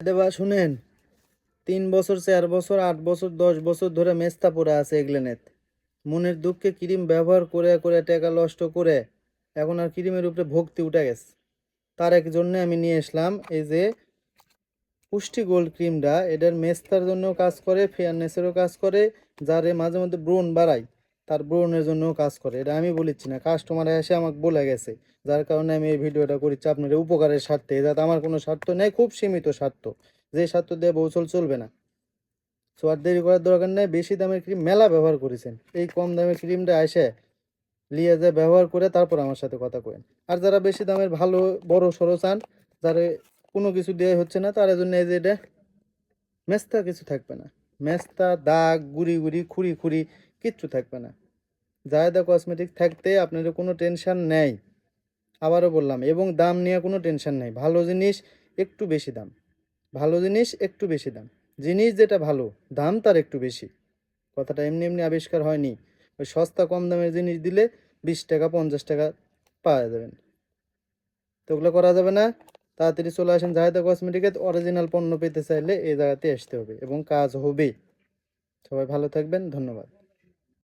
দেবা শুনেন, 3 বছর 4 বছর 8 বছর 10 বছর ধরে মেস্তা পড়ে আছে এগুলেনেত। মনের দুঃখে ক্রিম ব্যবহার করে করে টাকা নষ্ট করে এখন আর ক্রিমের উপরে ভক্তি উঠে গেছে। তার এক জন্য আমি নিয়ে আসলাম এই যে পুষ্টি গোল্ড ক্রিমটা। এটার মেস্তার জন্য কাজ করে, ফেয়ারনেসেরও কাজ করে, যারে মাঝে মধ্যে ব্রণ বাড়ায় তার ব্রণের জন্যও কাজ করে। এটা আমি বলেছি না, কাস্টমার এসে আমাকে বলে গেছে। যার কারণে আমি এই ভিডিওটা করেছি আপনার উপকারের স্বার্থে, যাতে আমার কোনো স্বার্থ নেই, খুব সীমিত স্বার্থ, যে স্বার্থ দিয়ে বৌচল চলবে না। সো আর দেরি করার দরকার নেই। বেশি দামের ক্রিম মেলা ব্যবহার করেছেন, এই কম দামের ক্রিমটা এসে লিয়ে যে ব্যবহার করে তারপর আমার সাথে কথা কয়েন। আর যারা বেশি দামের ভালো বড় সড়ো চান, যারা কোনো কিছু দেওয়া হচ্ছে না, তার জন্য এই যে এটা মেস্তা কিছু থাকবে না। মেস্তা দাগ গুড়ি গুড়ি খুঁড়ি খুঁড়ি কিচ্ছু থাকবে না। জায়দা কসমেটিক থাকতে আপনাদের কোনো টেনশন নেই। আবারও বললাম, এবং দাম নিয়ে কোনো টেনশন নেই। ভালো জিনিস একটু বেশি দাম, ভালো জিনিস একটু বেশি দাম, জিনিস যেটা ভালো দাম তার একটু বেশি। কথাটা এমনি এমনি আবিষ্কার হয়নি। ওই সস্তা কম দামের জিনিস দিলে 20 টাকা 50 টাকা পাওয়া যাবেন, তো ওগুলো করা যাবে না। তাড়াতাড়ি চলে আসেন জাহেদা কসমেটিকে। অরিজিনাল পণ্য পেতে চাইলে এই জায়গাতে আসতে হবে এবং কাজ হবে। সবাই ভালো থাকবেন, ধন্যবাদ।